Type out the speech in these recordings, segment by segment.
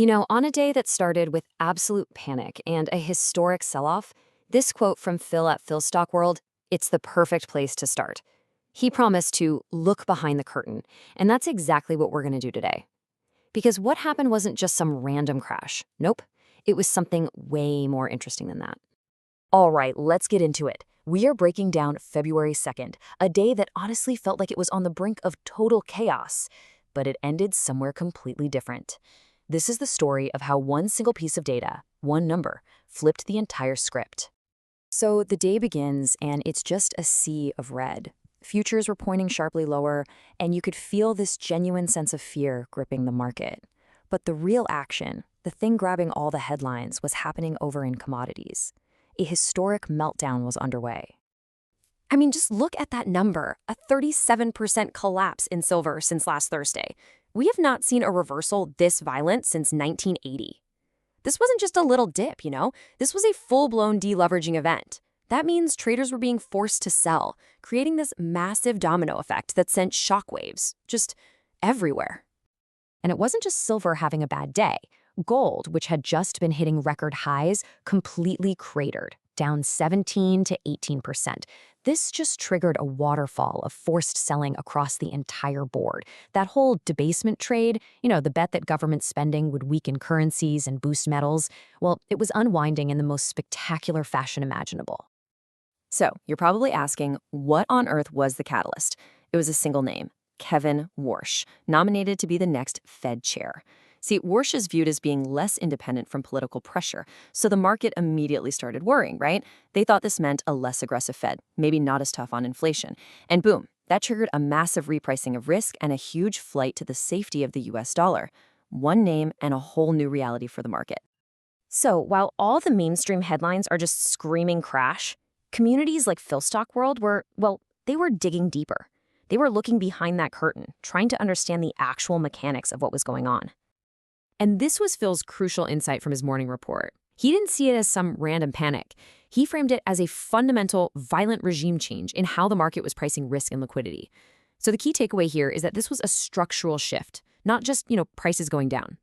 On a day that started with absolute panic and a historic sell-off, this quote from Phil at PhilStockWorld, it's the perfect place to start. He promised to look behind the curtain, and that's exactly what we're going to do today. Because what happened wasn't just some random crash. Nope, it was something way more interesting than that. All right, let's get into it. We are breaking down February 2nd, a day that honestly felt like it was on the brink of total chaos, but it ended somewhere completely different. This is the story of how one single piece of data, one number, flipped the entire script. So the day begins, and it's just a sea of red. Futures were pointing sharply lower, and you could feel this genuine sense of fear gripping the market. But the real action, the thing grabbing all the headlines, was happening over in commodities. A historic meltdown was underway. I mean, just look at that number, a 37% collapse in silver since last Thursday. We have not seen a reversal this violent since 1980. This wasn't just a little dip, This was a full-blown deleveraging event. That means traders were being forced to sell, creating this massive domino effect that sent shockwaves just everywhere. And it wasn't just silver having a bad day. Gold, which had just been hitting record highs, completely cratered, down 17 to 18%. This just triggered a waterfall of forced selling across the entire board. That whole debasement trade, the bet that government spending would weaken currencies and boost metals, well, it was unwinding in the most spectacular fashion imaginable. So, you're probably asking, what on earth was the catalyst? It was a single name, Kevin Warsh, nominated to be the next Fed chair. See, Warsh is viewed as being less independent from political pressure, so the market immediately started worrying, right? They thought this meant a less aggressive Fed, maybe not as tough on inflation. And boom, that triggered a massive repricing of risk and a huge flight to the safety of the US dollar. One name and a whole new reality for the market. So, while all the mainstream headlines are just screaming crash, communities like PhilStockWorld they were digging deeper. They were looking behind that curtain, trying to understand the actual mechanics of what was going on. And this was Phil's crucial insight from his morning report. He didn't see it as some random panic. He framed it as a fundamental, violent regime change in how the market was pricing risk and liquidity. So the key takeaway here is that this was a structural shift, not just, prices going down.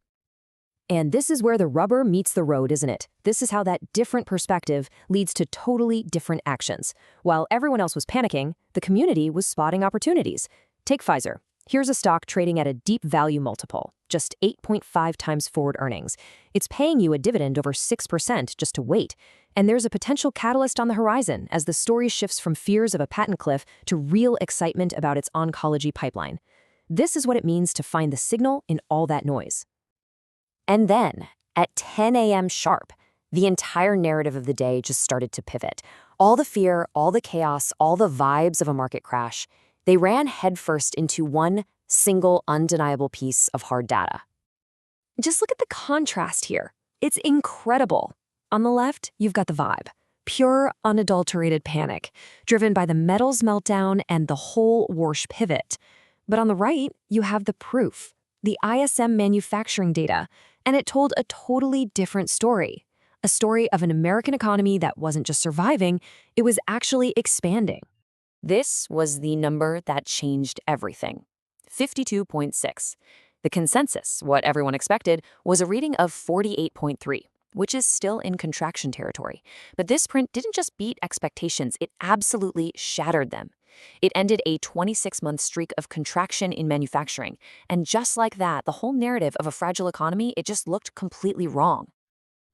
And this is where the rubber meets the road, isn't it? This is how that different perspective leads to totally different actions. While everyone else was panicking, the community was spotting opportunities. Take Pfizer. Here's a stock trading at a deep value multiple, just 8.5 times forward earnings. It's paying you a dividend over 6% just to wait. And there's a potential catalyst on the horizon as the story shifts from fears of a patent cliff to real excitement about its oncology pipeline. This is what it means to find the signal in all that noise. And then, at 10 a.m. sharp, the entire narrative of the day just started to pivot. All the fear, all the chaos, all the vibes of a market crash, they ran headfirst into one single undeniable piece of hard data. Just look at the contrast here. It's incredible. On the left, you've got the vibe. Pure, unadulterated panic, driven by the metals meltdown and the whole Warsh pivot. But on the right, you have the proof, the ISM manufacturing data, and it told a totally different story. A story of an American economy that wasn't just surviving, it was actually expanding. This was the number that changed everything, 52.6. The consensus, what everyone expected, was a reading of 48.3, which is still in contraction territory. But this print didn't just beat expectations, it absolutely shattered them. It ended a 26-month streak of contraction in manufacturing. And just like that, the whole narrative of a fragile economy, it just looked completely wrong.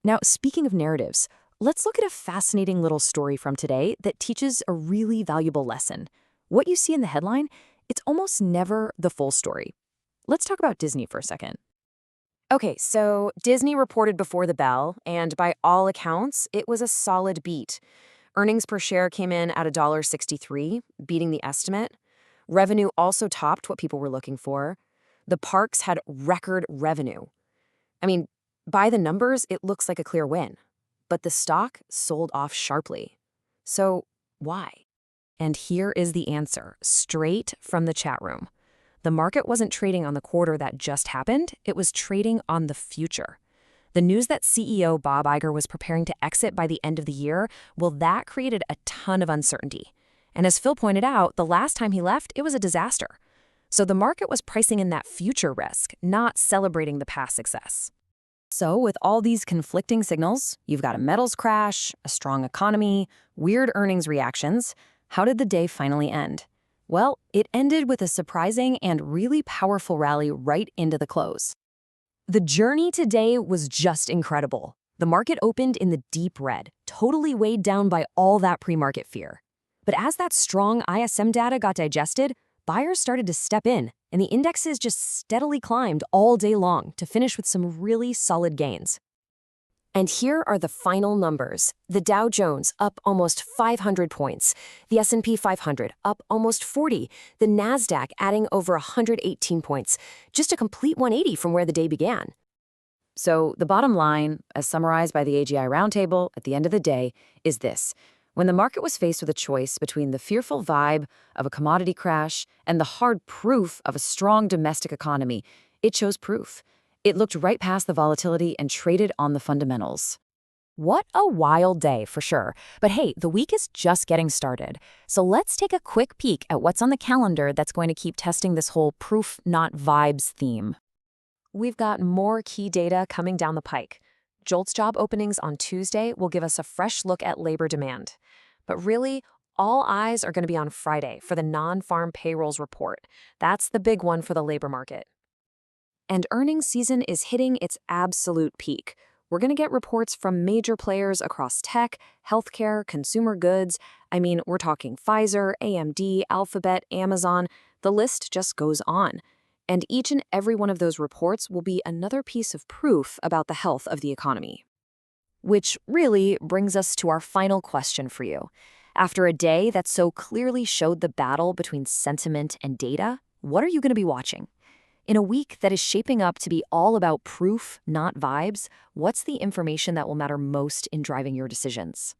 Now, speaking of narratives, let's look at a fascinating little story from today that teaches a really valuable lesson. What you see in the headline, it's almost never the full story. Let's talk about Disney for a second. Okay, so Disney reported before the bell, and by all accounts, it was a solid beat. Earnings per share came in at $1.63, beating the estimate. Revenue also topped what people were looking for. The parks had record revenue. I mean, by the numbers, it looks like a clear win. But the stock sold off sharply. So why? And here is the answer, straight from the chat room. The market wasn't trading on the quarter that just happened, it was trading on the future. The news that CEO Bob Iger was preparing to exit by the end of the year, well, that created a ton of uncertainty. And as Phil pointed out, the last time he left, it was a disaster. So the market was pricing in that future risk, not celebrating the past success. So, with all these conflicting signals, you've got a metals crash, a strong economy, weird earnings reactions. How did the day finally end? Well, it ended with a surprising and really powerful rally right into the close. The journey today was just incredible. The market opened in the deep red, totally weighed down by all that pre-market fear. But as that strong ISM data got digested, buyers started to step in, and the indexes just steadily climbed all day long to finish with some really solid gains. And here are the final numbers. The Dow Jones up almost 500 points. The S&P 500 up almost 40. The Nasdaq adding over 118 points. Just a complete 180 from where the day began. So the bottom line, as summarized by the AGI Roundtable at the end of the day, is this. When the market was faced with a choice between the fearful vibe of a commodity crash and the hard proof of a strong domestic economy, it chose proof. It looked right past the volatility and traded on the fundamentals. What a wild day, for sure. But hey, the week is just getting started. So let's take a quick peek at what's on the calendar that's going to keep testing this whole proof, not vibes theme. We've got more key data coming down the pike. JOLTS job openings on Tuesday will give us a fresh look at labor demand. But really, all eyes are going to be on Friday for the non-farm payrolls report. That's the big one for the labor market. And earnings season is hitting its absolute peak. We're going to get reports from major players across tech, healthcare, consumer goods. I mean, we're talking Pfizer, AMD, Alphabet, Amazon. The list just goes on. And each and every one of those reports will be another piece of proof about the health of the economy. Which really brings us to our final question for you. After a day that so clearly showed the battle between sentiment and data, what are you going to be watching? In a week that is shaping up to be all about proof, not vibes, what's the information that will matter most in driving your decisions?